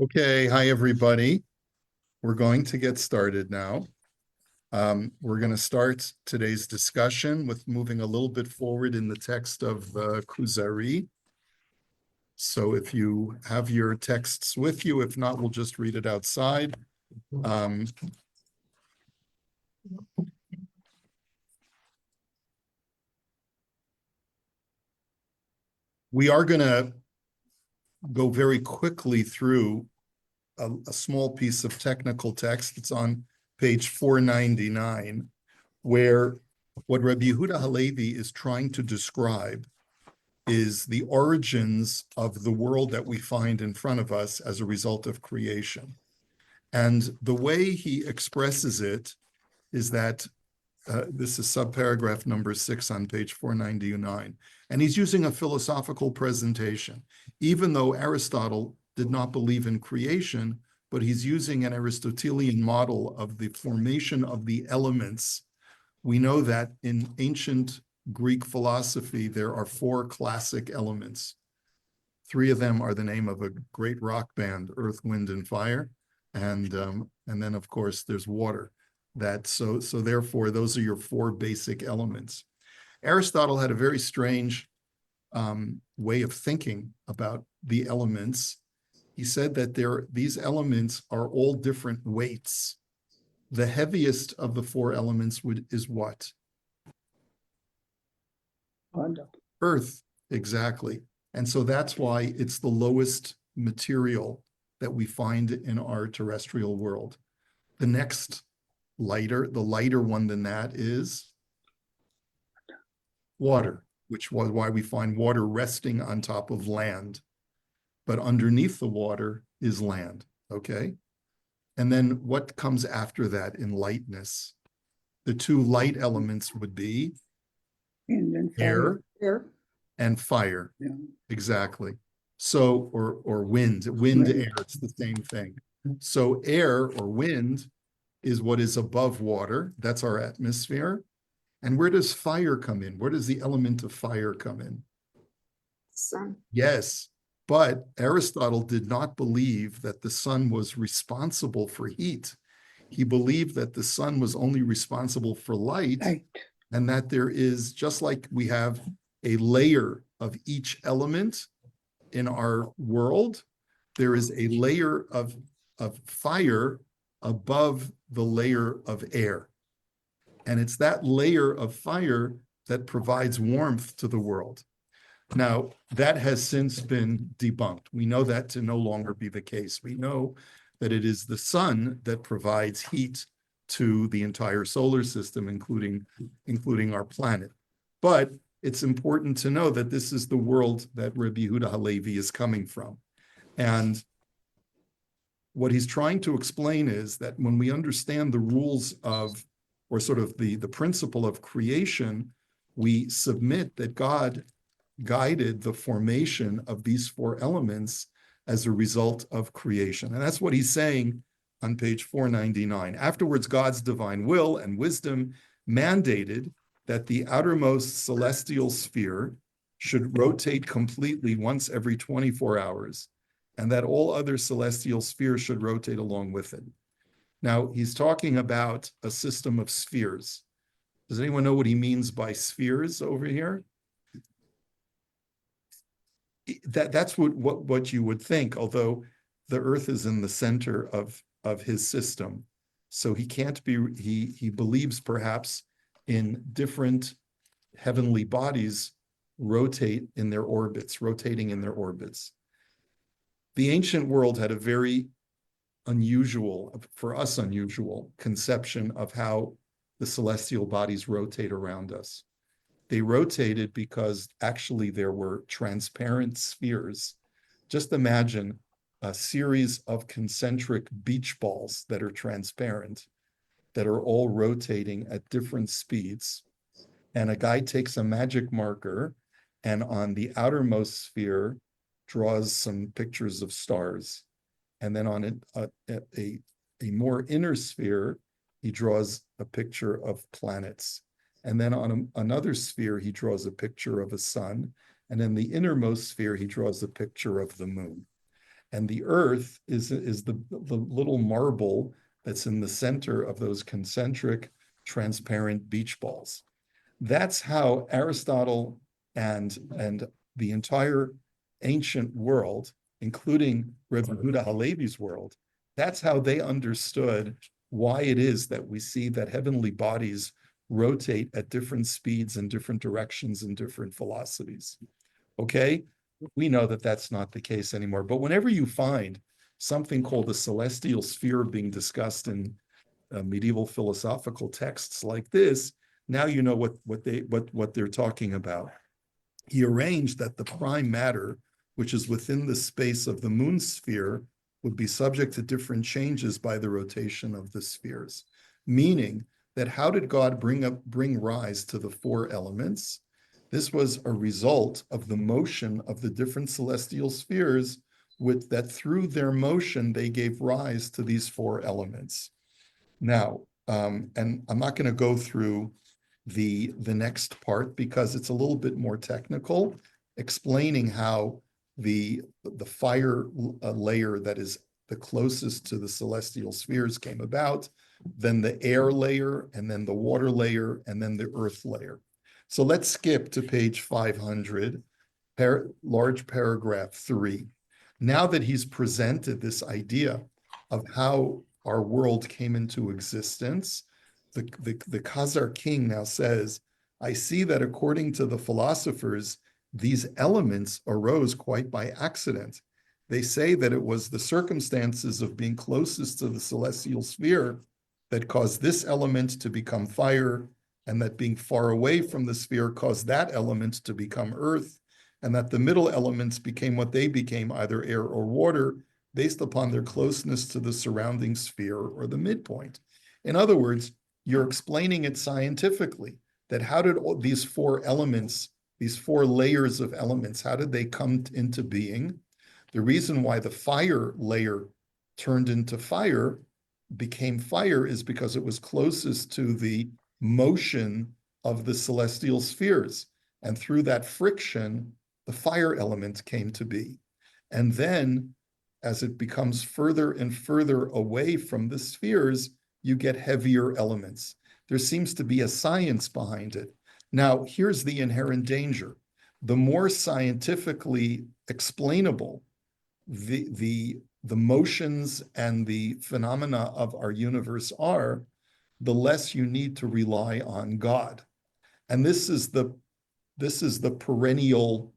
Okay, hi everybody. We're going to get started now. We're going to start today's discussion with moving a little bit forward in the text of Kuzari. So if you have your texts with you, if not, we'll just read it outside. We are going to go very quickly through a small piece of technical text. It's on page 499, where what Rabbi Yehuda Halevi is trying to describe is the origins of the world that we find in front of us as a result of creation. And the way he expresses it is that this is subparagraph number 6 on page 499. And he's using a philosophical presentation, even though Aristotle did not believe in creation, but he's using an Aristotelian model of the formation of the elements. We know that in ancient Greek philosophy, there are 4 classic elements. 3 of them are the name of a great rock band, Earth, Wind, and Fire. And then, of course, there's water. So therefore, those are your 4 basic elements. Aristotle had a very strange way of thinking about the elements. He said that these elements are all different weights. The heaviest of the 4 elements is what? Earth, exactly. And so that's why it's the lowest material that we find in our terrestrial world. The next the lighter one than that is water, which was why we find water resting on top of land. But underneath the water is land, okay? And then what comes after that in lightness? The 2 light elements would be air and fire. Yeah. Exactly. So, or wind, air, it's the same thing. So air or wind is what is above water. That's our atmosphere. And where does fire come in? Where does the element of fire come in? Sun. Yes, but Aristotle did not believe that the sun was responsible for heat. He believed that the sun was only responsible for light. And that there is, just like we have a layer of each element in our world, there is a layer of fire above the layer of air. And it's that layer of fire that provides warmth to the world. Now, that has since been debunked. We know that to no longer be the case. We know that it is the sun that provides heat to the entire solar system, including our planet. But it's important to know that this is the world that Rabbi Yehuda Halevi is coming from. And what he's trying to explain is that when we understand the rules of, or sort of the principle of creation, we submit that God guided the formation of these 4 elements as a result of creation. And that's what he's saying on page 499. Afterwards, God's divine will and wisdom mandated that the outermost celestial sphere should rotate completely once every 24 hours, and that all other celestial spheres should rotate along with it. Now, he's talking about a system of spheres. Does anyone know what he means by spheres over here? That's what you would think, although the Earth is in the center of his system. So he can't be, he believes perhaps in different heavenly bodies rotating in their orbits. The ancient world had a very unusual, for us unusual, conception of how the celestial bodies rotate around us. They rotated because actually there were transparent spheres. Just imagine a series of concentric beach balls that are transparent, that are all rotating at different speeds. And a guy takes a magic marker and on the outermost sphere draws some pictures of stars. And then on a more inner sphere, he draws a picture of planets. And then on another sphere, he draws a picture of a sun. And in the innermost sphere, he draws a picture of the moon. And the earth is the little marble that's in the center of those concentric, transparent beach balls. That's how Aristotle and the entire ancient world, including Reb Yehuda Halevi's world, that's how they understood why it is that we see that heavenly bodies rotate at different speeds and different directions and different velocities. Okay? We know that that's not the case anymore. But whenever you find something called the celestial sphere being discussed in medieval philosophical texts like this, now you know what they're talking about. He arranged that the prime matter, which is within the space of the moon sphere, would be subject to different changes by the rotation of the spheres. Meaning that how did God bring rise to the four elements? This was a result of the motion of the different celestial spheres, with that through their motion they gave rise to these four elements. Now, and I'm not going to go through the next part because it's a little bit more technical, explaining how the fire layer that is the closest to the celestial spheres came about, then the air layer, and then the water layer, and then the earth layer. So let's skip to page 500, large paragraph 3. Now that he's presented this idea of how our world came into existence, the Khazar king now says, I see that according to the philosophers, these elements arose quite by accident. They say that it was the circumstances of being closest to the celestial sphere that caused this element to become fire, and that being far away from the sphere caused that element to become earth, and that the middle elements became what they became, either air or water, based upon their closeness to the surrounding sphere or the midpoint. In other words, you're explaining it scientifically, that how did all these four elements, these four layers of elements, how did they come into being? The reason why the fire layer turned into fire, became fire, is because it was closest to the motion of the celestial spheres. And through that friction, the fire element came to be. And then, as it becomes further and further away from the spheres, you get heavier elements. There seems to be a science behind it. Now, here's the inherent danger. The more scientifically explainable the motions and the phenomena of our universe are, the less you need to rely on God. And this is the perennial,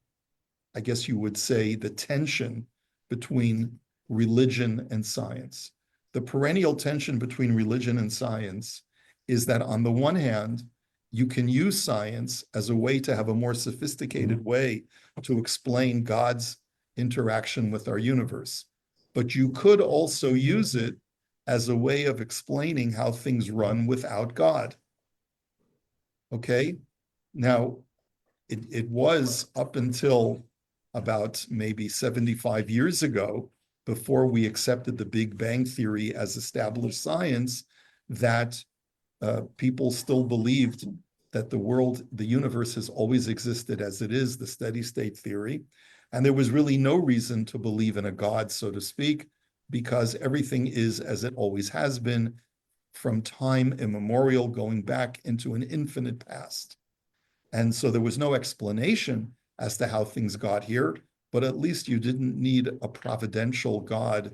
I guess you would say, the tension between religion and science. The perennial tension between religion and science is that on the one hand, you can use science as a way to have a more sophisticated way to explain God's interaction with our universe. But you could also use it as a way of explaining how things run without God. Okay? Now, it was up until about maybe 75 years ago, before we accepted the Big Bang Theory as established science, that people still believed that the universe has always existed as it is, the steady state theory. And there was really no reason to believe in a God, so to speak, because everything is as it always has been from time immemorial, going back into an infinite past. And so there was no explanation as to how things got here, but at least you didn't need a providential God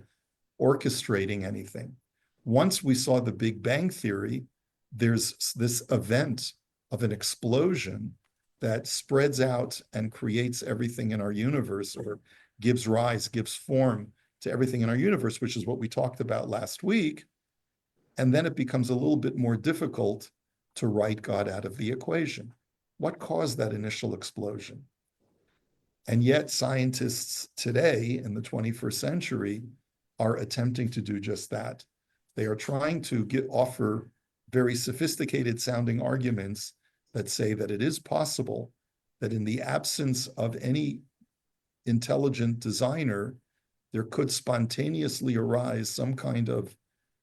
orchestrating anything. Once we saw the Big Bang Theory, there's this event of an explosion that spreads out and creates everything in our universe, or gives form to everything in our universe, which is what we talked about last week. And then it becomes a little bit more difficult to write God out of the equation. What caused that initial explosion? And yet scientists today in the 21st century are attempting to do just that. They are trying to offer very sophisticated sounding arguments that say that it is possible that in the absence of any intelligent designer, there could spontaneously arise some kind of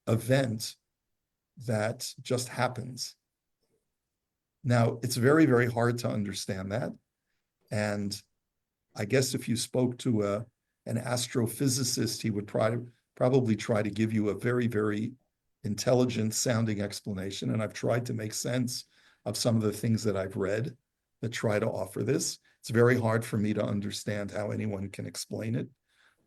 event that just happens. Now, it's very, very hard to understand that. And I guess if you spoke to an astrophysicist, he would probably try to give you a very, very intelligent sounding explanation. And I've tried to make sense of some of the things that I've read that try to offer this. It's very hard for me to understand how anyone can explain it,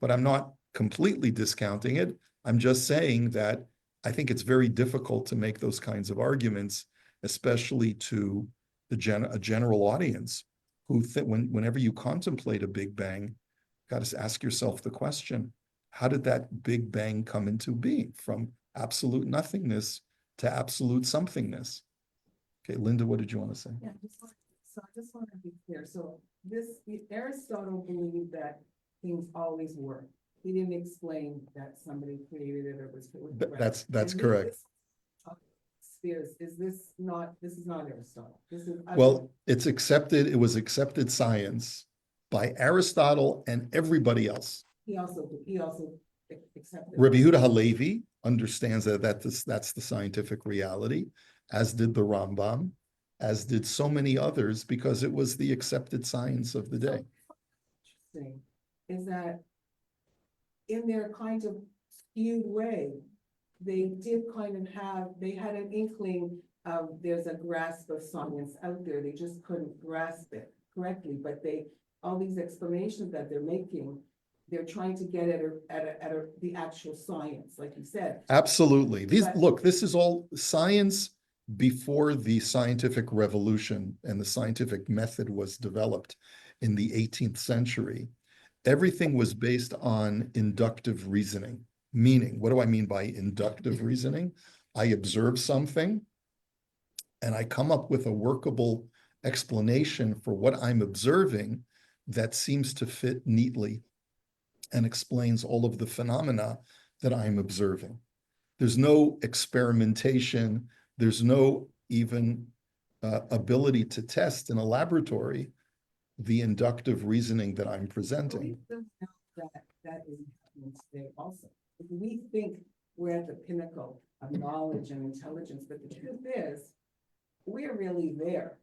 but I'm not completely discounting it. I'm just saying that I think it's very difficult to make those kinds of arguments, especially to a general audience who whenever you contemplate a Big Bang, got to ask yourself the question, how did that Big Bang come into being from absolute nothingness to absolute somethingness? Okay, Linda, what did you want to say? Yeah, I just want to be clear. So Aristotle believed that things always were. He didn't explain that somebody created it or was That's correct. Spheres, this is not Aristotle. Well, it's accepted, it was accepted science by Aristotle and everybody else. He also accepted. Rabbi Yehuda Halevi understands that's the scientific reality, as did the Rambam, as did so many others, because it was the accepted science of the day. Interesting is that in their kind of skewed way, they had an inkling of there's a grasp of science out there. They just couldn't grasp it correctly, but all these explanations that they're making, they're trying to get at the actual science, like you said. Absolutely. This is all science before the scientific revolution and the scientific method was developed in the 18th century. Everything was based on inductive reasoning. Meaning, what do I mean by inductive reasoning? I observe something and I come up with a workable explanation for what I'm observing that seems to fit neatly and explains all of the phenomena that I'm observing. There's no experimentation. There's no even ability to test in a laboratory the inductive reasoning that I'm presenting. That is happening today also. We think we're at the pinnacle of knowledge and intelligence, but the truth is, we're really there.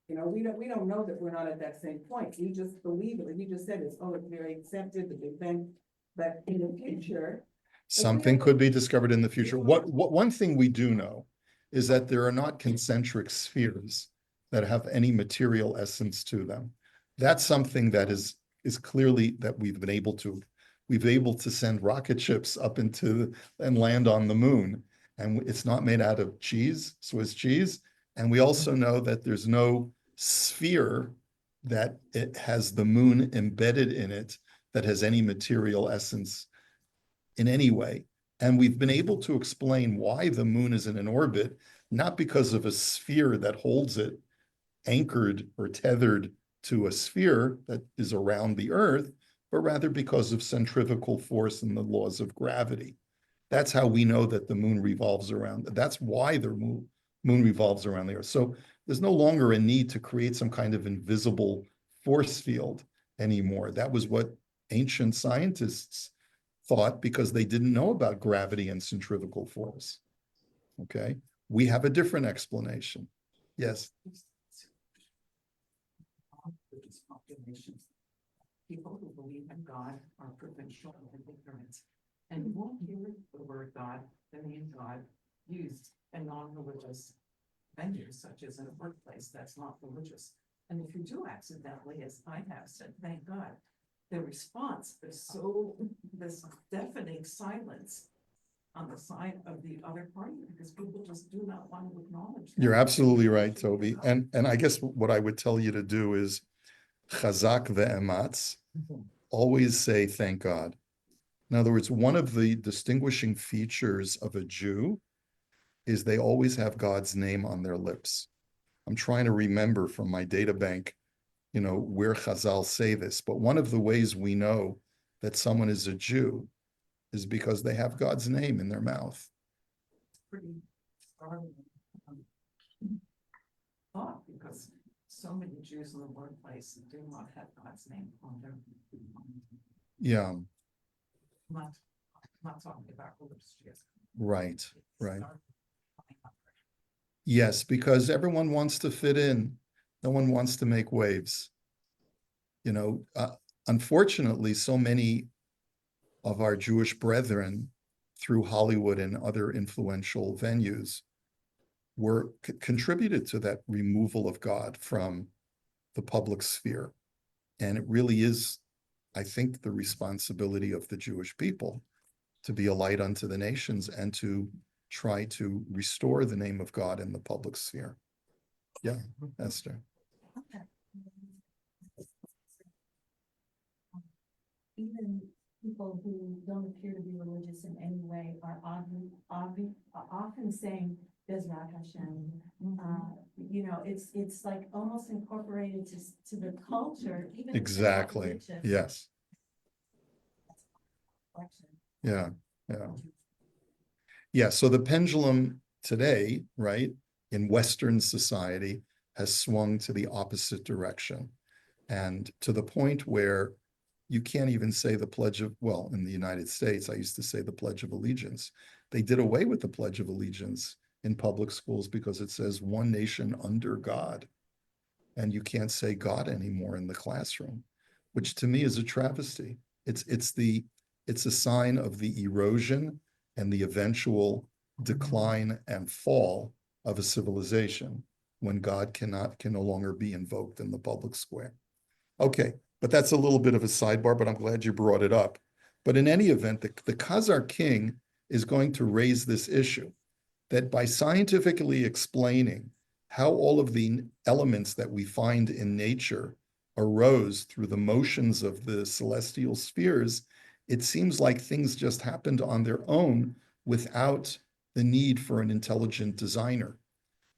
We don't know that we're not at that same point. We just believe it. Like you just said, it's very accepted, the Big Bang. But in the future, something could be discovered in the future. What one thing we do know is that there are not concentric spheres that have any material essence to them. That's something that is clearly that we've been able to send rocket ships up into and land on the moon, and it's not made out of cheese, Swiss cheese. And we also know that there's no sphere that it has the moon embedded in it that has any material essence in any way. And we've been able to explain why the moon is in an orbit, not because of a sphere that holds it anchored or tethered to a sphere that is around the Earth, but rather because of centrifugal force and the laws of gravity. That's how we know that the moon revolves around. That's why the moon revolves around the Earth. So there's no longer a need to create some kind of invisible force field anymore. That was what ancient scientists thought because they didn't know about gravity and centrifugal force. Okay, we have a different explanation. Yes. People who believe in God are provincial and ignorant, and you won't hear the word God, the name God, used in non-religious venues, such as in a workplace that's not religious. And if you do accidentally, as I have said, thank God, the response is this deafening silence on the side of the other party because people just do not want to acknowledge that. You're absolutely right, Toby. And I guess what I would tell you to do is chazak ve'ematz, always say thank God. In other words, one of the distinguishing features of a Jew is they always have God's name on their lips. I'm trying to remember from my data bank, where Chazal say this, but one of the ways we know that someone is a Jew is because they have God's name in their mouth. Pretty startling thought because so many Jews in the workplace do not have God's name on their. Yeah. Not talking about religious Jews. Right. Yes, because everyone wants to fit in. No one wants to make waves. unfortunately, so many of our Jewish brethren, through Hollywood and other influential venues, were contributed to that removal of God from the public sphere. And it really is, I think, the responsibility of the Jewish people to be a light unto the nations and to try to restore the name of God in the public sphere. Yeah, Esther. Okay. Even people who don't appear to be religious in any way are often saying Bezrat Hashem. You know, it's like almost incorporated to the culture, even if they're not Exactly. religious. Yes. Yeah. Yeah. Yeah. So the pendulum today, right, in Western society has swung to the opposite direction. And to the point where you can't even say the Pledge of, well, in the United States, I used to say the Pledge of Allegiance. They did away with the Pledge of Allegiance in public schools because it says one nation under God. And you can't say God anymore in the classroom, which to me is a travesty. It's a sign of the erosion and the eventual decline and fall of a civilization when God can no longer be invoked in the public square. Okay, but that's a little bit of a sidebar, but I'm glad you brought it up. But in any event, the Khazar king is going to raise this issue that by scientifically explaining how all of the elements that we find in nature arose through the motions of the celestial spheres, it seems like things just happened on their own without the need for an intelligent designer.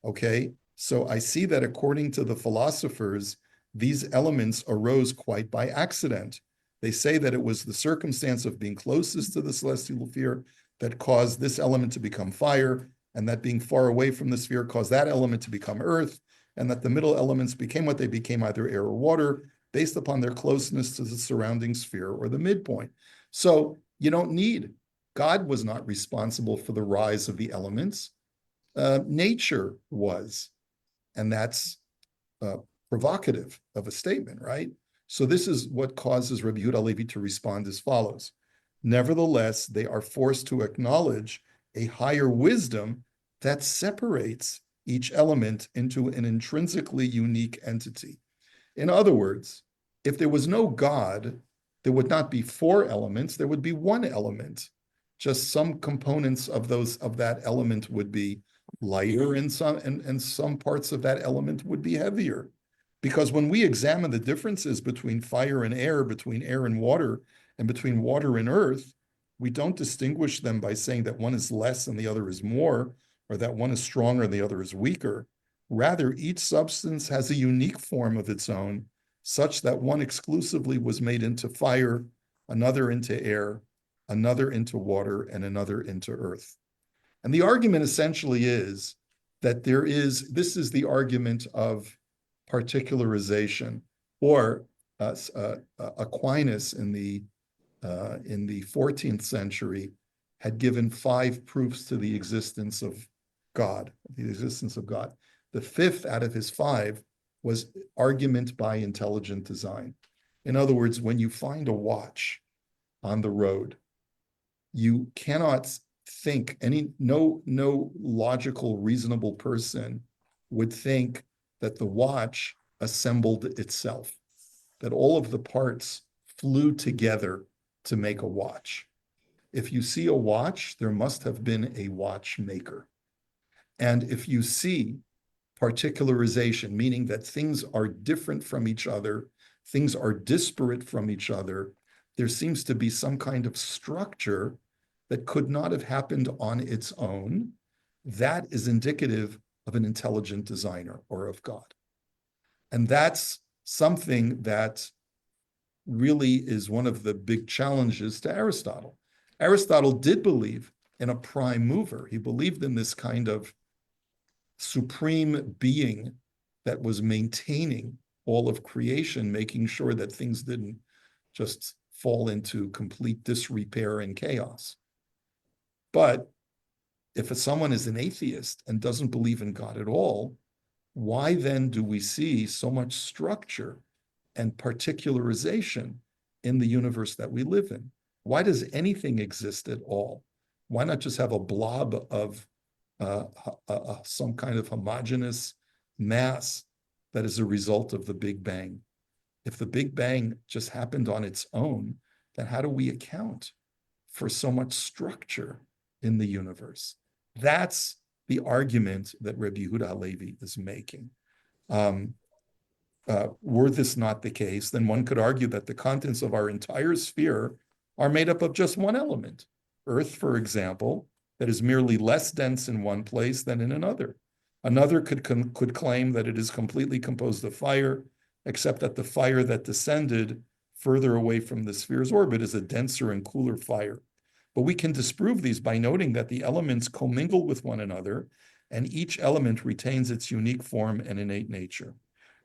Okay, so I see that according to the philosophers, these elements arose quite by accident. They say that it was the circumstance of being closest to the celestial sphere that caused this element to become fire, and that being far away from the sphere caused that element to become earth, and that the middle elements became what they became, either air or water, based upon their closeness to the surrounding sphere or the midpoint. So you don't need, God was not responsible for the rise of the elements. Nature was, and that's provocative of a statement, right? So this is what causes Rabbi Yehuda Halevi to respond as follows. Nevertheless, they are forced to acknowledge a higher wisdom that separates each element into an intrinsically unique entity. In other words, if there was no God, there would not be four elements, there would be one element. Just some components of that element would be lighter, and some parts of that element would be heavier. Because when we examine the differences between fire and air, between air and water, and between water and earth, we don't distinguish them by saying that one is less and the other is more, or that one is stronger and the other is weaker. Rather, each substance has a unique form of its own, such that one exclusively was made into fire, another into air, another into water, and another into earth. And the argument essentially is that this is the argument of particularization, or Aquinas in the 14th century had given 5 proofs to the existence of God, The 5th out of his 5 was argument by intelligent design. In other words, when you find a watch on the road, you cannot think, no logical, reasonable person would think that the watch assembled itself, that all of the parts flew together to make a watch. If you see a watch, there must have been a watchmaker. And if you see particularization, meaning that things are different from each other, things are disparate from each other, there seems to be some kind of structure that could not have happened on its own. That is indicative of an intelligent designer or of God. And that's something that really is one of the big challenges to Aristotle. Aristotle did believe in a prime mover. He believed in this kind of supreme being that was maintaining all of creation, making sure that things didn't just fall into complete disrepair and chaos. But if someone is an atheist and doesn't believe in God at all, why then do we see so much structure and particularization in the universe that we live in? Why does anything exist at all? Why not just have a blob of some kind of homogeneous mass that is a result of the Big Bang? If the Big Bang just happened on its own, then how do we account for so much structure in the universe? That's the argument that Rabbi Yehuda Halevi is making. Were this not the case, then one could argue that the contents of our entire sphere are made up of just one element. Earth, for example, that is merely less dense in one place than in another. Another could claim that it is completely composed of fire, except that the fire that descended further away from the sphere's orbit is a denser and cooler fire. But we can disprove these by noting that the elements commingle with one another, and each element retains its unique form and innate nature.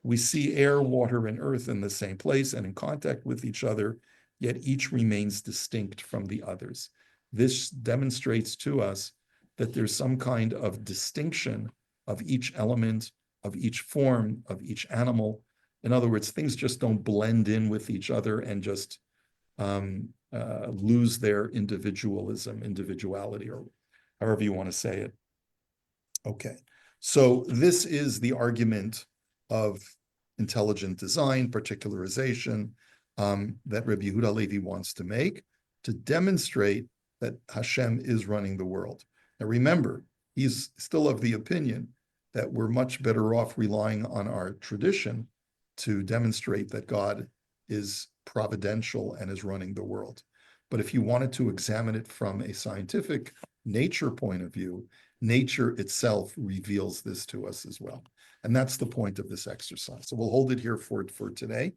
We see air, water, and earth in the same place and in contact with each other, yet each remains distinct from the others. This demonstrates to us that there's some kind of distinction of each element, of each form, of each animal. In other words, things just don't blend in with each other and just lose their individuality, or however you want to say it. Okay, so this is the argument of intelligent design, particularization, that Rabbi Yehuda Halevi wants to make to demonstrate that Hashem is running the world. Now remember, he's still of the opinion that we're much better off relying on our tradition to demonstrate that God is providential and is running the world. But if you wanted to examine it from a scientific nature point of view, nature itself reveals this to us as well. And that's the point of this exercise. So we'll hold it here for today.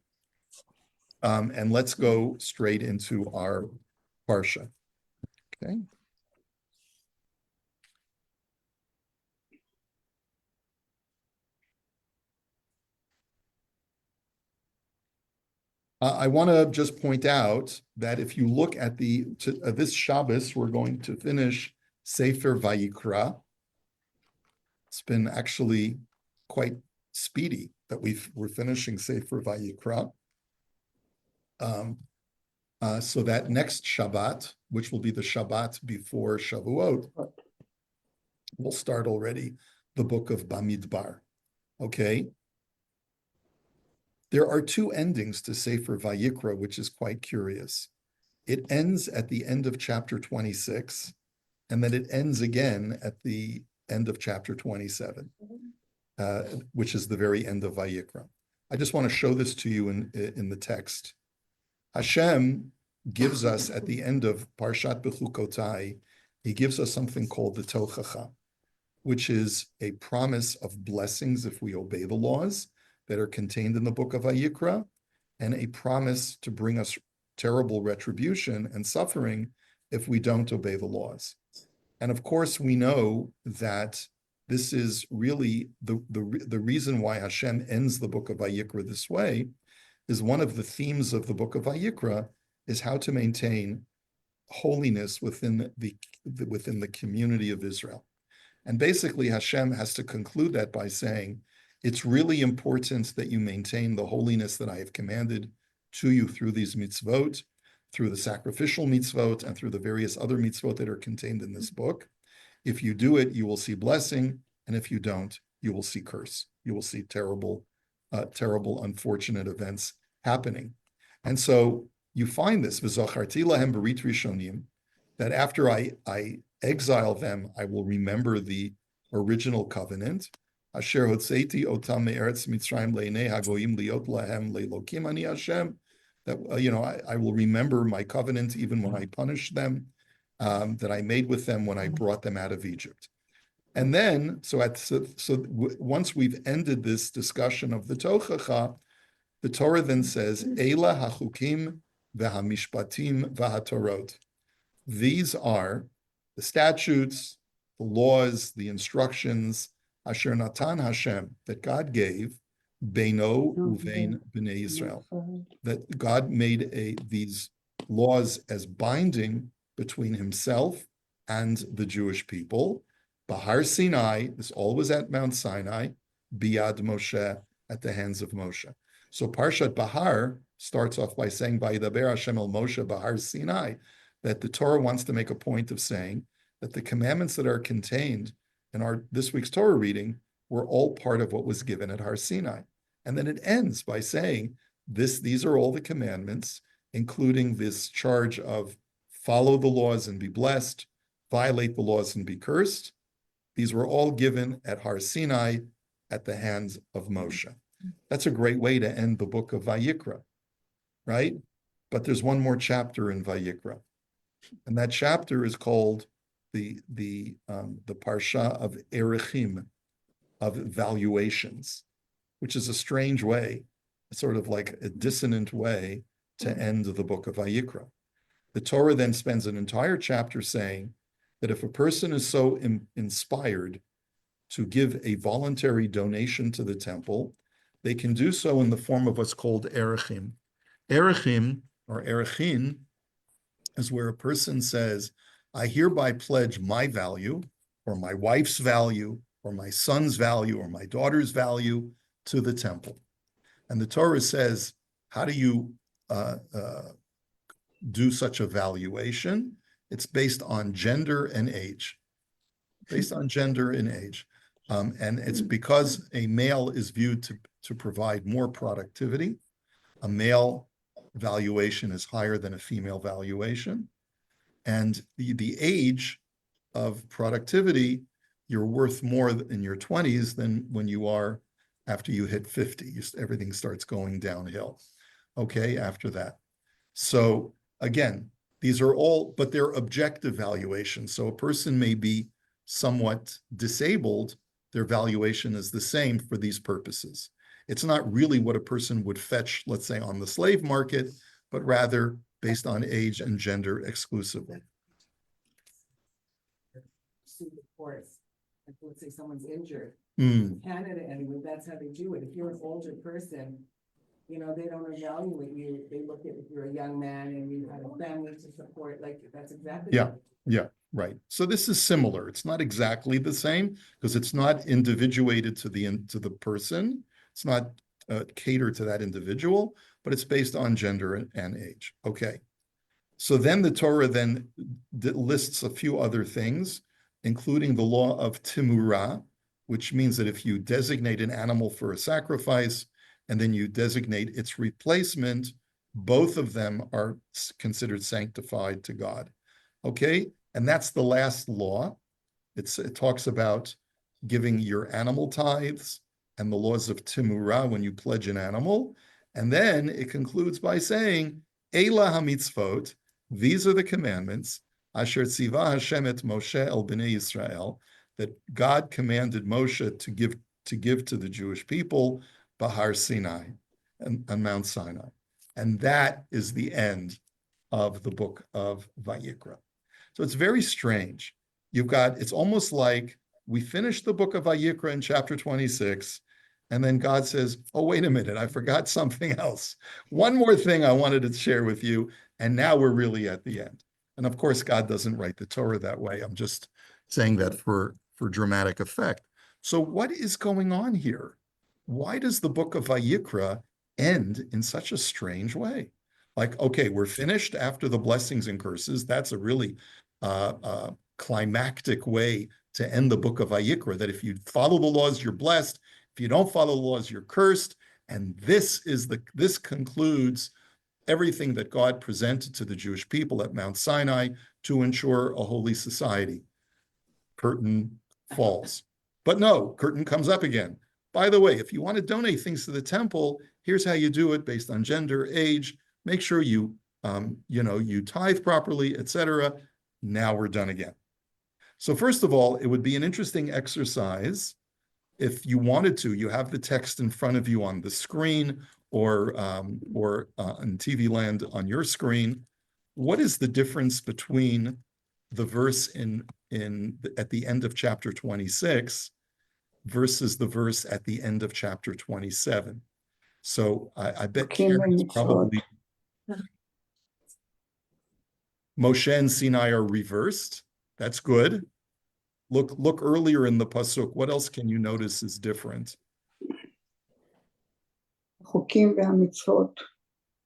And let's go straight into our Parsha. Okay. I want to just point out that if you look at this Shabbos, we're going to finish Sefer Vayikra. It's been actually quite speedy that we're finishing Sefer Vayikra. So that next Shabbat, which will be the Shabbat before Shavuot, we'll start already the book of Bamidbar. Okay. There are two endings to Sefer Vayikra, which is quite curious. It ends at the end of chapter 26, and then it ends again at the end of chapter 27, which is the very end of Vayikra. I just want to show this to you in the text. Hashem gives us at the end of Parshat Bechukosai, he gives us something called the Tochacha, which is a promise of blessings if we obey the laws that are contained in the book of Vayikra, and a promise to bring us terrible retribution and suffering if we don't obey the laws. And of course, we know that this is really the reason why Hashem ends the book of Vayikra this way, is one of the themes of the book of Vayikra is how to maintain holiness within the community of Israel. And basically, Hashem has to conclude that by saying, it's really important that you maintain the holiness that I have commanded to you through these mitzvot, through the sacrificial mitzvot, and through the various other mitzvot that are contained in this book. If you do it, you will see blessing, and if you don't, you will see curse. You will see terrible, unfortunate events happening. And so you find this, v'zacharti lahem berit rishonim, that after I exile them, I will remember the original covenant. Asher hotzeiti otam me'eretz Mitzrayim le'nei hagoyim liot lahem le'lokim ani Hashem. That I will remember my covenant even when I punish them, that I made with them when I brought them out of Egypt. And then, once we've ended this discussion of the Tochacha, the Torah then says, Eila hachukim v'hamishpatim v'hatorot. These are the statutes, the laws, the instructions, Asher Natan Hashem, that God gave, Beino uvein b'nei Yisrael, that God made these laws as binding between himself and the Jewish people. Behar Sinai, this all was at Mount Sinai, Biad Moshe, at the hands of Moshe. So Parshat Behar starts off by saying, Vayidaber Hashem el Moshe Behar Sinai, that the Torah wants to make a point of saying that the commandments that are contained in our this week's Torah reading were all part of what was given at Har Sinai. And then it ends by saying, these are all the commandments, including this charge of follow the laws and be blessed, violate the laws and be cursed. These were all given at Har Sinai at the hands of Moshe. That's a great way to end the book of Vayikra, right? But there's one more chapter in Vayikra, and that chapter is called the Parsha of Erechim, of valuations, which is a strange way, sort of like a dissonant way to end the book of Vayikra. The Torah then spends an entire chapter saying that if a person is so inspired to give a voluntary donation to the temple, they can do so in the form of what's called erechim. Erechim, or erechin, is where a person says, I hereby pledge my value, or my wife's value, or my son's value, or my daughter's value to the temple. And the Torah says, how do you do such a valuation? It's based on gender and age. Based on gender and age. And it's because a male is viewed to provide more productivity. A male valuation is higher than a female valuation. And the age of productivity, you're worth more in your 20s than when you are after you hit 50. Everything starts going downhill, okay, after that. So again, these are all, but they're objective valuations. So a person may be somewhat disabled, their valuation is the same for these purposes. It's not really what a person would fetch, let's say, on the slave market, but rather based on age and gender exclusively. Course, like let's say someone's injured. Mm. Canada, anyway, that's how they do it. If you're an older person, you know, they don't evaluate you. They look at if you're a young man and you have a family to support, like that's exactly. Yeah, yeah, right. So this is similar. It's not exactly the same because it's not individuated to the person. It's not catered to that individual, but it's based on gender and age. Okay. So then the Torah then lists a few other things, including the law of timurah, which means that if you designate an animal for a sacrifice and then you designate its replacement, both of them are considered sanctified to God. Okay, and that's the last law. It talks about giving your animal tithes and the laws of timurah when you pledge an animal. And then it concludes by saying, Eila hamitzvot, these are the commandments, Asher tzivah Hashem et Moshe el bnei Yisrael, that God commanded Moshe to give to the Jewish people, Bahar Sinai, and on Mount Sinai. And that is the end of the book of Vayikra. So it's very strange. It's almost like we finished the book of Vayikra in chapter 26, and then God says, oh, wait a minute, I forgot something else. One more thing I wanted to share with you, and now we're really at the end. And of course, God doesn't write the Torah that way. I'm just saying that for dramatic effect. So what is going on here? Why does the book of Vayikra end in such a strange way? Like, okay, we're finished after the blessings and curses. That's a really climactic way to end the book of Vayikra, that if you follow the laws, you're blessed. If you don't follow the laws, you're cursed. And this concludes everything that God presented to the Jewish people at Mount Sinai to ensure a holy society. Curtain falls. But no, curtain comes up again. By the way, if you want to donate things to the temple, here's how you do it based on gender, age. Make sure you tithe properly, etc. Now we're done again. So first of all, it would be an interesting exercise if you wanted to. You have the text in front of you on the screen or on TV land on your screen. What is the difference between the verse at the end of chapter 26 versus the verse at the end of chapter 27? So I bet Karen's probably Moshe and Sinai are reversed. That's good. Look earlier in the pasuk. What else can you notice is different? החוקים והמצוות.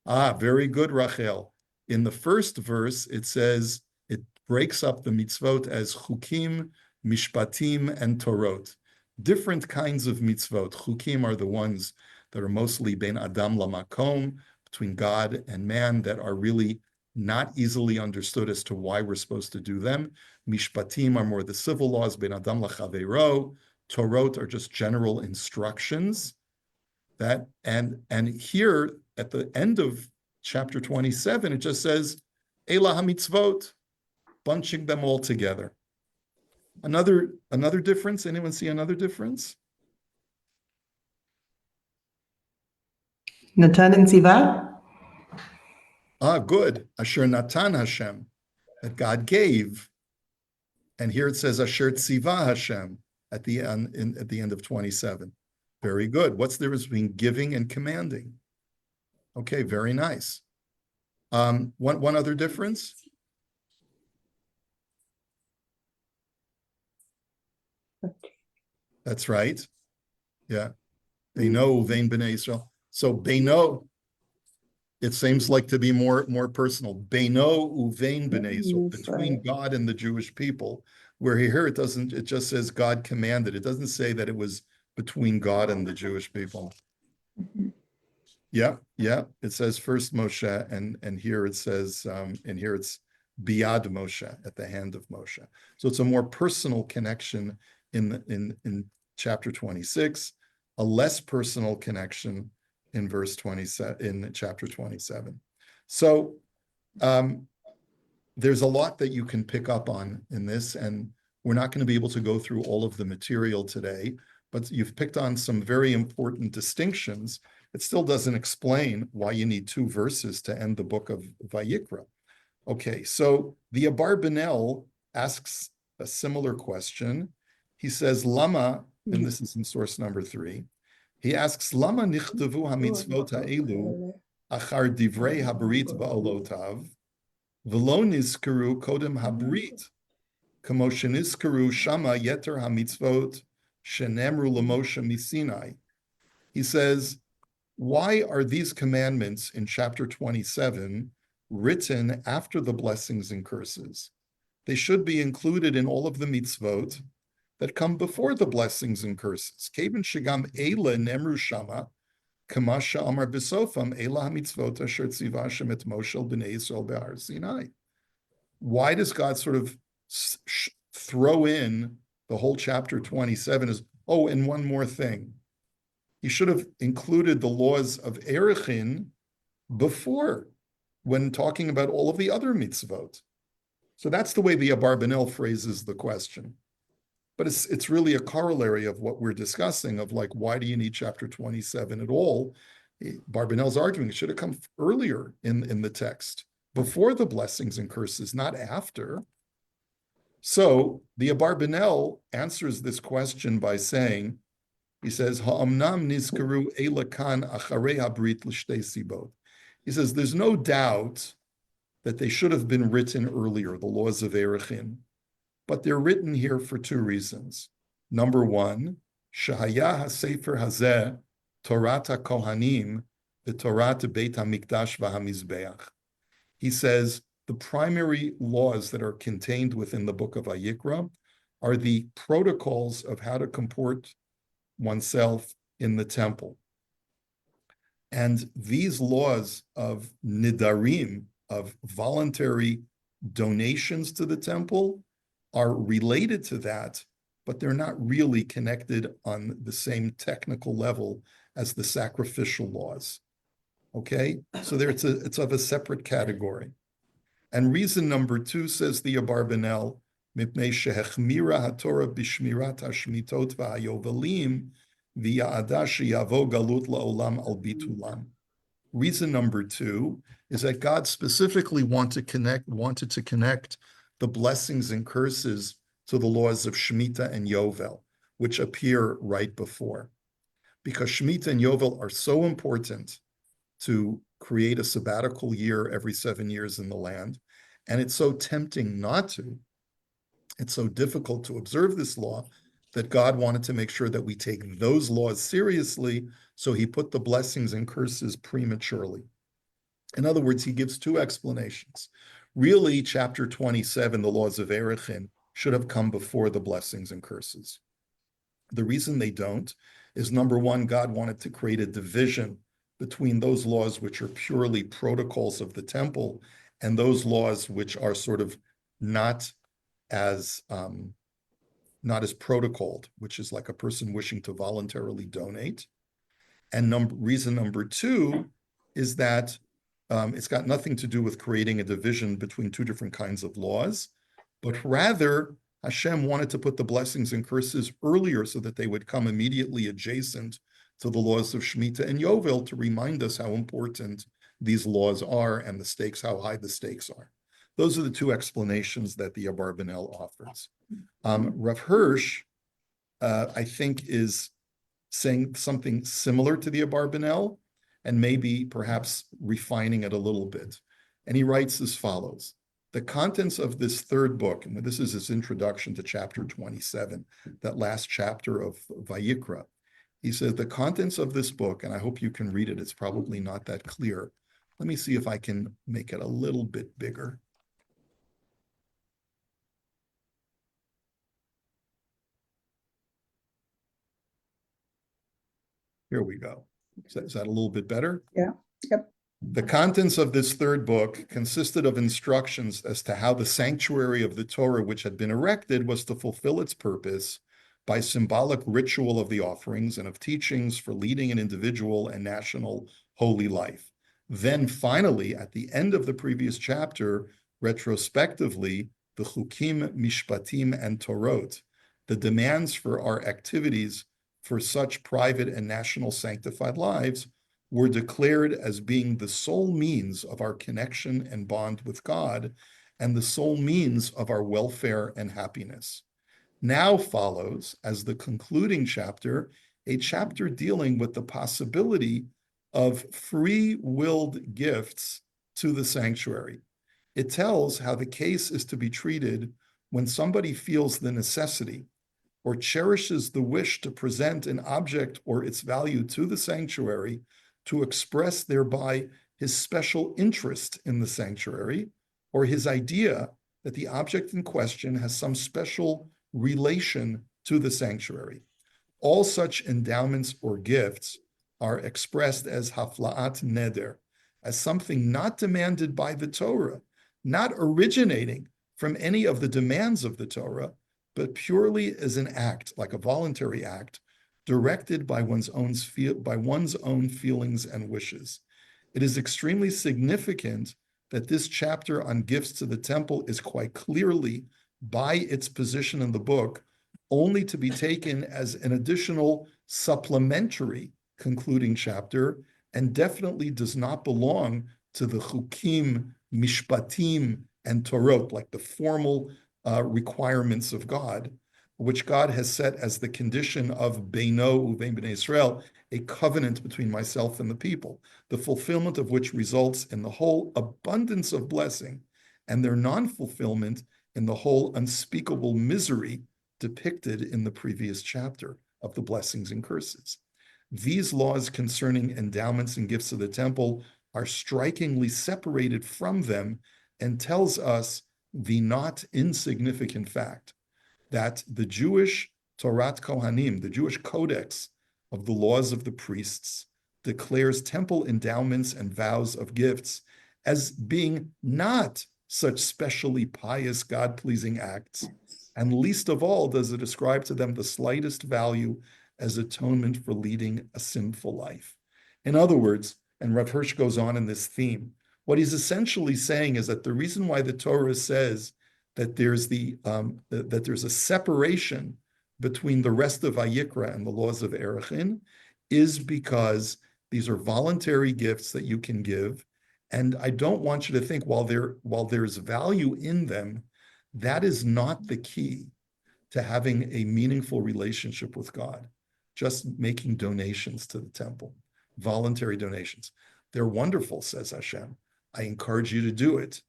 Ah, very good, Rachel. In the first verse, it says, it breaks up the mitzvot as chukim, mishpatim, and torot. Different kinds of mitzvot. Chukim are the ones that are mostly ben adam lamakom, between God and man, that are really not easily understood as to why we're supposed to do them. Mishpatim are more the civil laws, ben adam lachaveiro. Torot are just general instructions. That and here at the end of chapter 27, it just says Elah HaMitzvot, bunching them all together. Another difference. Anyone see another difference? Natan and Siva? Ah, good. Asher Natan Hashem, that God gave. And here it says Asher Tziva Hashem at the end of 27. Very good. What's the difference between giving and commanding? Okay, very nice. One other difference. That's right. Yeah. Beino uvein b'nei Yisrael. So beino, it seems like to be more personal. Beino uvein b'nei Yisrael, between God and the Jewish people. Where here it doesn't, it just says God commanded. It doesn't say that it was between God and the Jewish people. Yeah. It says first Moshe, and here it says, and here it's biad Moshe, at the hand of Moshe. So it's a more personal connection in chapter 26, a less personal connection in verse 27, in chapter 27. So there's a lot that you can pick up on in this, and we're not going to be able to go through all of the material today, but you've picked on some very important distinctions. It still doesn't explain why you need 2 verses to end the book of Vayikra. Okay, so the Abarbanel asks a similar question. He says, Lama, and this is in source number 3, he asks, Lama nichtavu hamitzvot ha'elu achar divrei habrit ba'olotav, v'lo nizkaru kodem habrit, kamo shenizkaru shama yeter hamitzvot shenemru lemoshe misinai. He says, why are these commandments in chapter 27 written after the blessings and curses? They should be included in all of the mitzvot that come before the blessings and curses. Kevin shigam eila nemru shama, kamasha amar besofam eila mitzvot asher tziva Hashem et Moshe b'nei Yisrael Behar Sinai. Why does God sort of throw in the whole chapter 27 as, oh, and one more thing? He should have included the laws of Erechin before, when talking about all of the other mitzvot. So that's the way the Abarbanel phrases the question. But it's really a corollary of what we're discussing, of like, why do you need chapter 27 at all? Barbanel's arguing it should have come earlier in the text, before the blessings and curses, not after. So the Abarbanel answers this question by saying, he says, Ha'amnam nizkaru elakan acharei habrit l'shtei sibot. He says, there's no doubt that they should have been written earlier, the laws of Erechin, but they're written here for 2 reasons. Number 1, Shahaya ha-sefer hazeh Torat ha-kohanim v'Torat Beit HaMikdash v'HaMizbeach. He says, the primary laws that are contained within the book of Vayikra are the protocols of how to comport oneself in the temple. And these laws of nidarim, of voluntary donations to the temple, are related to that, but they're not really connected on the same technical level as the sacrificial laws. Okay, so there it's of a separate category. And reason number 2, says the Abarbanel, mipnei shehechmira haTorah b'shmirat hashmitot v'hayovelim v'ya'ada sheyavo galut la'olam al bitulam. Reason number 2 is that God specifically wanted to connect the blessings and curses to the laws of Shemitah and Yovel, which appear right before. Because Shemitah and Yovel are so important to create a sabbatical year every 7 years in the land, and it's so tempting not to. It's so difficult to observe this law that God wanted to make sure that we take those laws seriously, so he put the blessings and curses prematurely. In other words, he gives two explanations. Really, chapter 27, the laws of Erechin, should have come before the blessings and curses. The reason they don't is, number one, God wanted to create a division between those laws which are purely protocols of the temple and those laws which are sort of not as protocoled, which is like a person wishing to voluntarily donate. And reason number two is that it's got nothing to do with creating a division between two different kinds of laws, but rather Hashem wanted to put the blessings and curses earlier so that they would come immediately adjacent to the laws of Shemitah and Yovel to remind us how important these laws are and the stakes, how high the stakes are. Those are the two explanations that the Abarbanel offers. Rav Hirsch, I think, is saying something similar to the Abarbanel and maybe perhaps refining it a little bit. And he writes as follows: the contents of this third book, and this is his introduction to chapter 27, that last chapter of Vayikra. He says, the contents of this book, and I hope you can read it, it's probably not that clear. Let me see if I can make it a little bit bigger. Here we go. Is that a little bit better? Yeah. Yep. The contents of this third book consisted of instructions as to how the sanctuary of the Torah, which had been erected, was to fulfill its purpose by symbolic ritual of the offerings and of teachings for leading an individual and national holy life. Then finally, at the end of the previous chapter, retrospectively, the chukim, mishpatim, and torot, the demands for our activities for such private and national sanctified lives, were declared as being the sole means of our connection and bond with God and the sole means of our welfare and happiness. Now follows, as the concluding chapter, a chapter dealing with the possibility of free-willed gifts to the sanctuary. It tells how the case is to be treated when somebody feels the necessity or cherishes the wish to present an object or its value to the sanctuary to express thereby his special interest in the sanctuary, or his idea that the object in question has some special relation to the sanctuary. All such endowments or gifts are expressed as hafla'at neder, as something not demanded by the Torah, not originating from any of the demands of the Torah, but purely as an act, like a voluntary act, directed by one's own feelings and wishes. It is extremely significant that this chapter on gifts to the temple is quite clearly, by its position in the book, only to be taken as an additional supplementary concluding chapter, and definitely does not belong to the chukim, mishpatim, and torot, like the formal requirements of God, which God has set as the condition of Beino uvein bnei Israel, a covenant between myself and the people, the fulfillment of which results in the whole abundance of blessing, and their non-fulfillment in the whole unspeakable misery depicted in the previous chapter of the blessings and curses. These laws concerning endowments and gifts of the temple are strikingly separated from them, and tells us the not insignificant fact that the Jewish Torat Kohanim, the Jewish codex of the laws of the priests, declares temple endowments and vows of gifts as being not such specially pious, God-pleasing acts, and least of all does it ascribe to them the slightest value as atonement for leading a sinful life. In other words, and Rav Hirsch goes on in this theme, what he's essentially saying is that the reason why the Torah says that there's that there's a separation between the rest of Vayikra and the laws of Erechin is because these are voluntary gifts that you can give, and I don't want you to think while there's value in them, that is not the key to having a meaningful relationship with God. Just making donations to the temple, voluntary donations. They're wonderful, says Hashem. I encourage you to do it.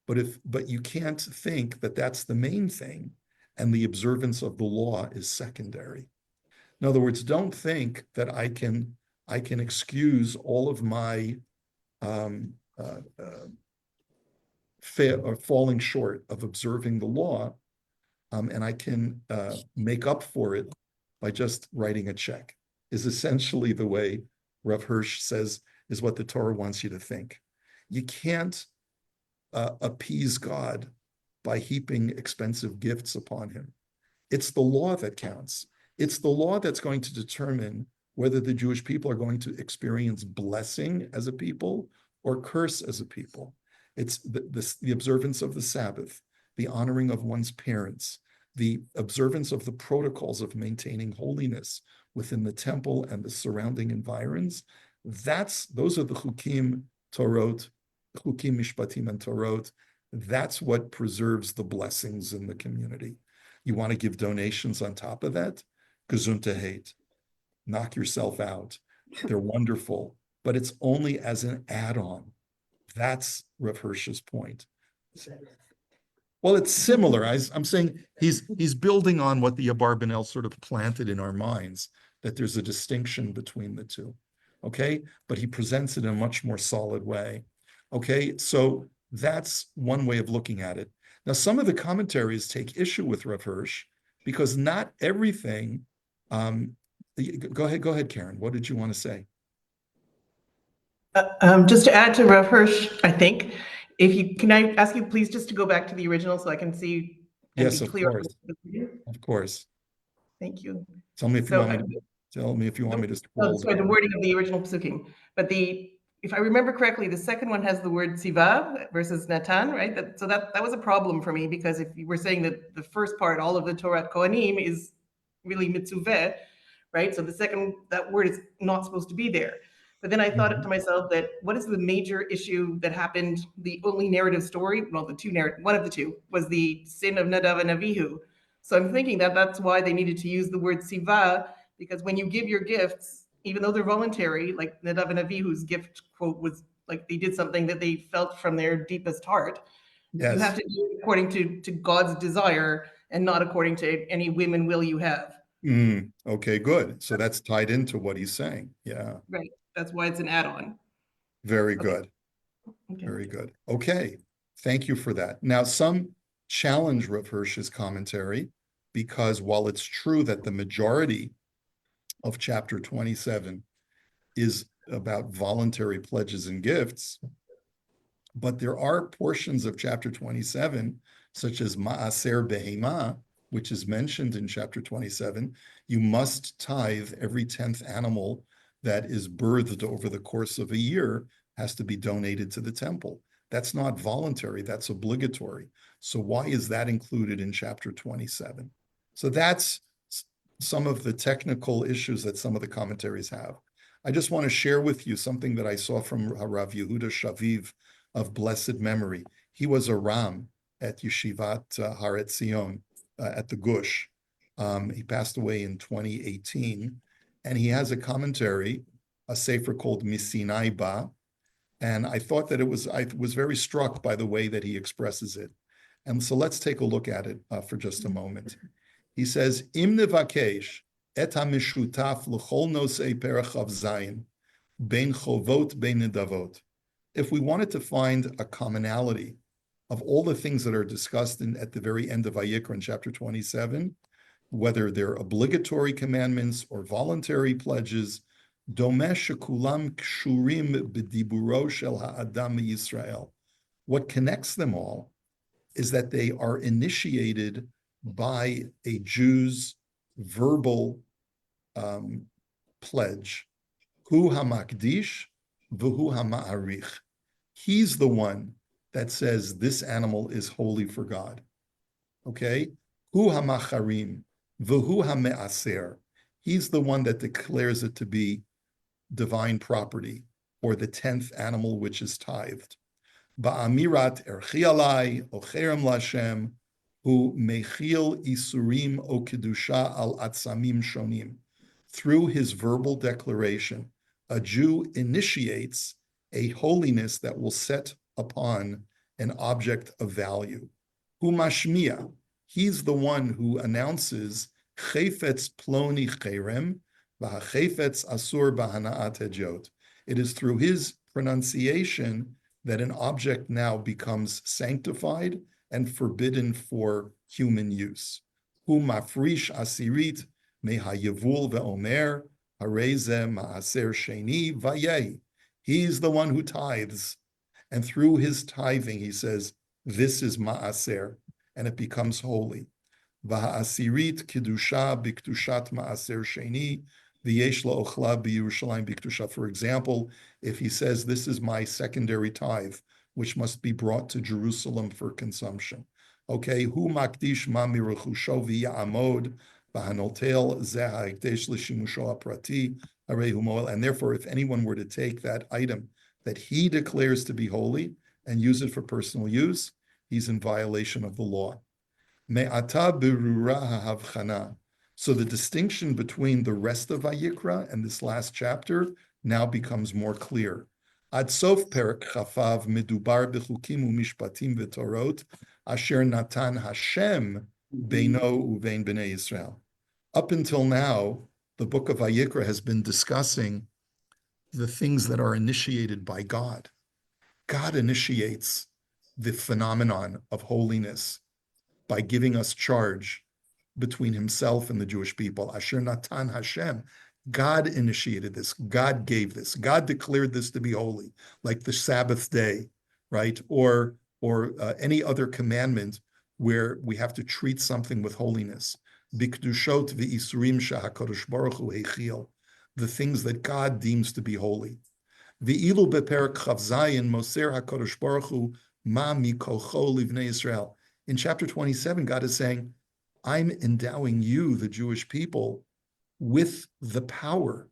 But you can't think that that's the main thing, and the observance of the law is secondary. In other words, don't think that I can excuse all of my falling short of observing the law, and I can make up for it by just writing a check, is essentially the way Rav Hirsch says is what the Torah wants you to think. You can't appease God by heaping expensive gifts upon him. It's the law that counts. It's the law that's going to determine whether the Jewish people are going to experience blessing as a people or curse as a people. It's the observance of the Sabbath, the honoring of one's parents, the observance of the protocols of maintaining holiness within the temple and the surrounding environs. Those are the chukim torot, chukim mishpatim and torot. That's what preserves the blessings in the community. You want to give donations on top of that? Gesundheit. Knock yourself out. They're wonderful, but it's only as an add-on. That's Rav Hirsch's point. Well, it's similar. I'm saying he's building on what the Abarbanel sort of planted in our minds, that there's a distinction between the two. Okay, but he presents it in a much more solid way. Okay, so that's one way of looking at it. Now, some of the commentaries take issue with Rav Hirsch because not everything. Go ahead, Karen. What did you want to say? Just to add to Rav Hirsch, I think, can I ask you please just to go back to the original so I can see and Yes, be of clear? course. Of course. Thank you. Tell me if you So, want me to. Tell me if you want me to Oh, scroll sorry, the down. wording of the original psukim. But if I remember correctly, the second one has the word tziva versus natan, right? So that was a problem for me, because if you were saying that the first part, all of the Torah Kohanim, is really mitzuveh, right? So that word is not supposed to be there. But then I thought to myself that what is the major issue that happened? The only narrative story, well, one of the two was the sin of Nadav and Avihu. So I'm thinking that that's why they needed to use the word tziva, because when you give your gifts, even though they're voluntary, like Nadav and Avihu's gift quote was like they did something that they felt from their deepest heart. Yes. You have to do it according to God's desire and not according to any whim and will you have. Okay, good. So that's tied into what he's saying. Yeah. Right. That's why it's an add-on. Very Okay. good. Okay. Very good. Okay. Thank you for that. Now, some challenge Rav Hirsch's commentary, because while it's true that the majority of chapter 27 is about voluntary pledges and gifts, but there are portions of chapter 27, such as Ma'aser Behema, which is mentioned in chapter 27. You must tithe every 10th animal that is birthed over the course of a year, has to be donated to the temple. That's not voluntary, that's obligatory. So why is that included in chapter 27? So that's some of the technical issues that some of the commentaries have. I just want to share with you something that I saw from Rav Yehuda Shaviv of blessed memory. He was a Ram at Yeshivat Har Etzion at the Gush. He passed away in 2018, and he has a commentary, a sefer called Misinai Ba, and I thought that I was very struck by the way that he expresses it. And so let's take a look at it for just a moment. He says, Im nevakesh et hamishutaf l'chol nosei perach av zayin, bein chovot bein nedavot. If we wanted to find a commonality of all the things that are discussed at the very end of Vayikra in chapter 27, whether they're obligatory commandments or voluntary pledges, domesh shekulam kshurim b'diburo shel ha'adam Yisrael. What connects them all is that they are initiated by a Jew's verbal pledge. Hu hamakdish v'hu hama'arich. He's the one that says this animal is holy for God. Okay? Hu hamacharim v'hu hame'aser. He's the one that declares it to be divine property, or the 10th animal which is tithed. Ba'amirat erchi alai ocherem lashem hu mechil isurim o kedusha al atzamim shonim. Through his verbal declaration, a Jew initiates a holiness that will set upon an object of value. Hu mashmiya. He's the one who announces chayfetz ploni cherem v'hachayfetz asur b'hana'at hejot. It is through his pronunciation that an object now becomes sanctified and forbidden for human use. Hu mafrish asirit mehayavul ve'omer hareze ma'aser sheni vayei. He's the one who tithes, and through his tithing, he says, this is ma'aser, and it becomes holy. Va'asirit kidusha biktushat ma'aser sheni v'yesh la'ochla b'Yerushalayim biktusha. For example, if he says, this is my secondary tithe, which must be brought to Jerusalem for consumption. Okay, hu makdish ma miruchusho v'ya'amod v'hanotel zeh ha'ekdesh l'shimusho ha'prati harehu moel. And therefore, if anyone were to take that item that he declares to be holy and use it for personal use, he's in violation of the law. Me'ata berura ha'havchana. So the distinction between the rest of Vayikra and this last chapter now becomes more clear. Ad sof perek chafav medubar bechukim u'mishpatim v'torot asher natan Hashem beino uvein b'nei Yisrael. Up until now, the book of Vayikra has been discussing the things that are initiated by God. God initiates the phenomenon of holiness by giving us charge between himself and the Jewish people. Asher Natan Hashem. God initiated this. God gave this. God declared this to be holy, like the Sabbath day, right? Or any other commandment where we have to treat something with holiness. Bikdushot v'isurim shehakadosh baruch hu heichil. The things that God deems to be holy. V'ilu beperek chav zayin moser hakadosh baruch hu ma mikocho livnei Yisrael. In chapter 27, God is saying, I'm endowing you, the Jewish people, with the power,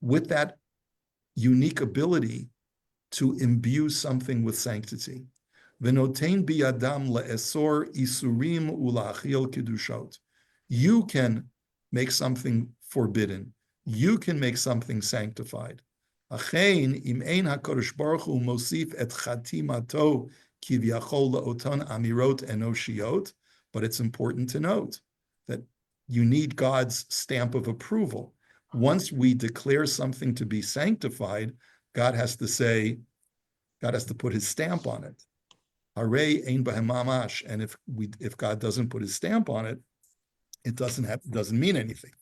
with that unique ability to imbue something with sanctity. V'notein biyadam le'esor isurim ula'achil kedushot. You can make something forbidden. You can make something sanctified. Achein im ein HaKadosh Baruch Hu mosif et chatimato kivyachol le'otan amirot enoshiot. But it's important to note that you need God's stamp of approval. Once we declare something to be sanctified, God has to put his stamp on it. Harei ein b'hem mamash. And if God doesn't put his stamp on it, it doesn't mean anything.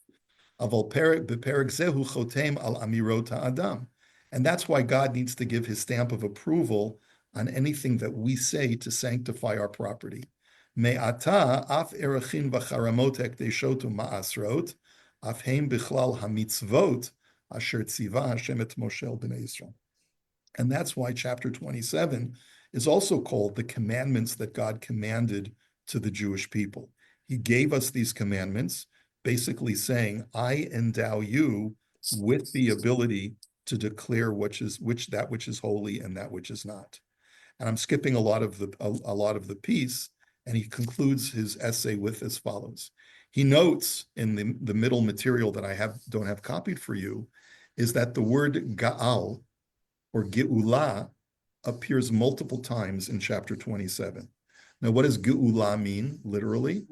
Aval beperek zehu chotem al amirot ha'adam. And that's why God needs to give his stamp of approval on anything that we say to sanctify our property. Me'ata af erechin v'charamot hekdeshot u'ma'asrot af heim bichlal hamitzvot asher tziva Hashem et Moshe b'nei Yisrael. And that's why chapter 27 is also called the commandments that God commanded to the Jewish people. He gave us these commandments, basically saying, I endow you with the ability to declare that which is holy and that which is not. And I'm skipping a lot of the piece, and he concludes his essay with as follows. He notes in the middle material that I don't have copied for you, is that the word Ga'al or Ge'ulah appears multiple times in chapter 27. Now, what does Ge'ulah mean, literally?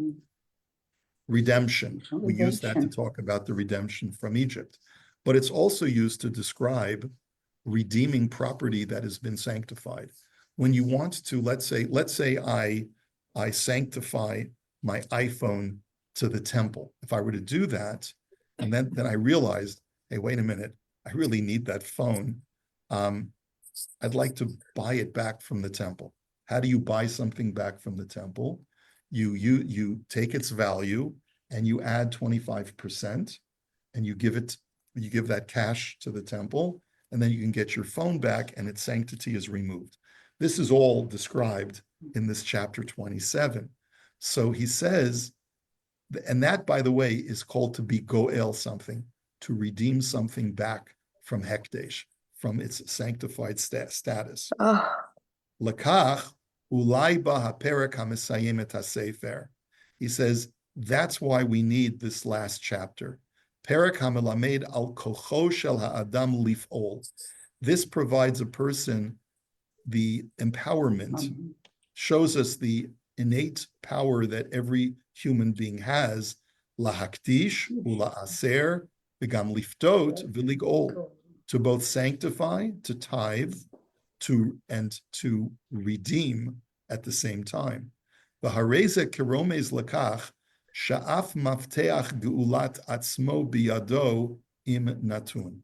Redemption. We use that to talk about the redemption from Egypt. But it's also used to describe redeeming property that has been sanctified. When you want to, let's say I sanctify my iPhone to the temple. If I were to do that, and then I realized, hey, wait a minute, I really need that phone. I'd like to buy it back from the temple. How do you buy something back from the temple? You take its value and you add 25%, and you give that cash to the temple, and then you can get your phone back and its sanctity is removed. This is all described in this chapter 27. So he says, and that, by the way, is called to be goel something, to redeem something back from hekdesh, from its sanctified status. Lakach ulai ba haperek hamesayim et hasefer. He says, that's why we need this last chapter. Perek hamelamed al kocho shel ha'adam lif'ol. This provides a person the empowerment, shows us the innate power that every human being has, lahakdish, ula'aser, v'gam liftot, v'lig'ol, to both sanctify, to tithe, to redeem at the same time. V'hareze keromes lakach sha'af mafteach geulat atzmo biyado im natun.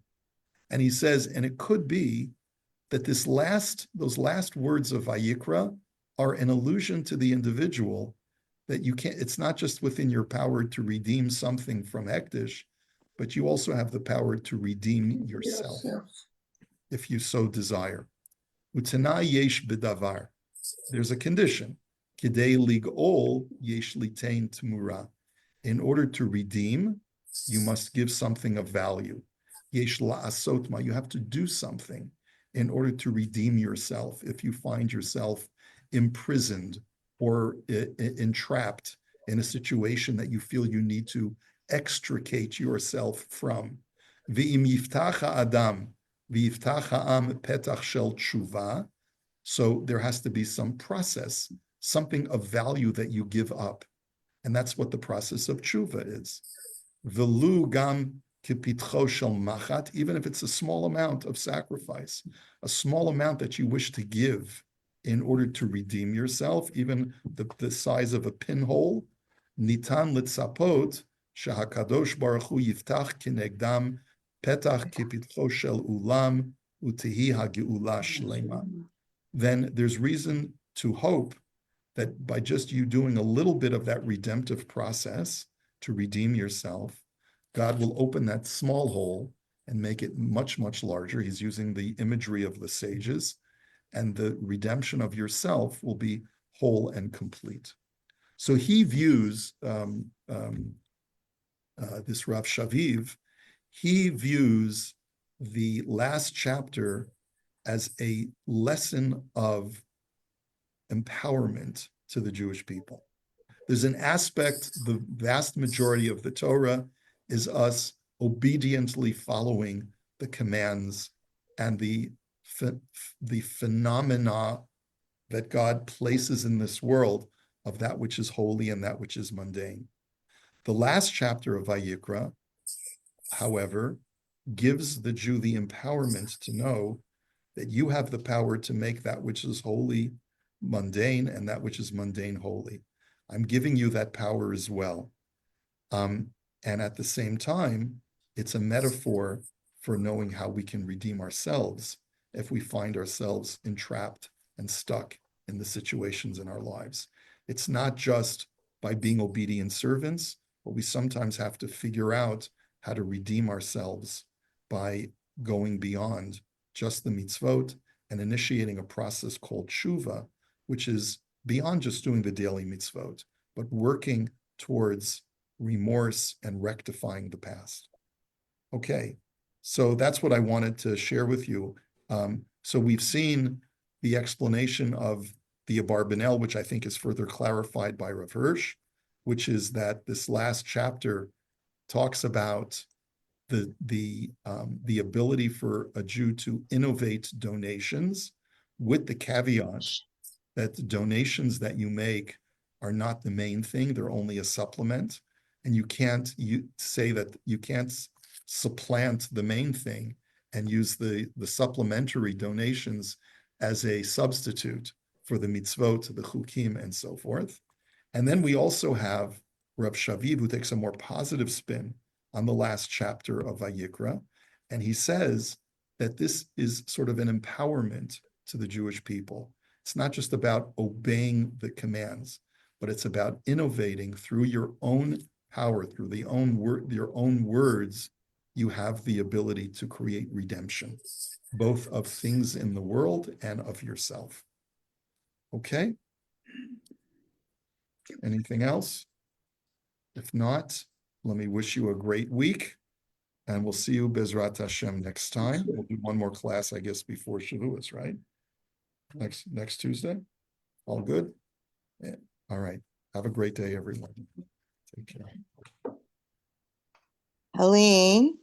And he says, and it could be that those last words of Vayikra are an allusion to the individual, that you can't, it's not just within your power to redeem something from Hektish, but you also have the power to redeem yourself, if you so desire. Utana yesh bedavar. There's a condition. Kidei ligol yesh litain tmura. In order to redeem, you must give something of value. Yesh la'asotma. You have to do something in order to redeem yourself. If you find yourself imprisoned or entrapped in a situation that you feel you need to extricate yourself from. V'im yiftacha adam, v'yiftacha am petach shel tshuva. So there has to be some process, something of value that you give up. And that's what the process of tshuva is. V'lu gam kipitcho shel machat, even if it's a small amount of sacrifice, a small amount that you wish to give in order to redeem yourself, even the size of a pinhole. Nitan litzapot shehakadosh baruch hu yiftach kinegdam petach kipitcho shel ulam utehi hageula shlema. Then there's reason to hope that by just you doing a little bit of that redemptive process to redeem yourself, God will open that small hole and make it much, much larger. He's using the imagery of the sages, and the redemption of yourself will be whole and complete. So he views this Rav Shaviv, he views the last chapter as a lesson of empowerment to the Jewish people. There's an aspect, the vast majority of the Torah is us obediently following the commands and the phenomena that God places in this world of that which is holy and that which is mundane. The last chapter of Vayikra, however, gives the Jew the empowerment to know that you have the power to make that which is holy mundane and that which is mundane holy. I'm giving you that power as well. And at the same time, it's a metaphor for knowing how we can redeem ourselves if we find ourselves entrapped and stuck in the situations in our lives. It's not just by being obedient servants, but we sometimes have to figure out how to redeem ourselves by going beyond just the mitzvot and initiating a process called tshuva, which is beyond just doing the daily mitzvot, but working towards remorse and rectifying the past. Okay, so that's what I wanted to share with you. So we've seen the explanation of the Abarbanel, which I think is further clarified by Rav Hirsch, which is that this last chapter talks about the ability for a Jew to innovate donations, with the caveat that the donations that you make are not the main thing, they're only a supplement. And you can't say that you can't supplant the main thing and use the supplementary donations as a substitute for the mitzvot, the chukim, and so forth. And then we also have Rav Shaviv, who takes a more positive spin on the last chapter of Vayikra. And he says that this is sort of an empowerment to the Jewish people. It's not just about obeying the commands, but it's about innovating through your own power, through your own words. You have the ability to create redemption, both of things in the world and of yourself. Okay? Anything else? If not, let me wish you a great week, and we'll see you Bezrat Hashem next time. We'll do one more class, I guess, before Shavuos, right? Next Tuesday? All good? Yeah. All right. Have a great day, everyone. Take care. Helene?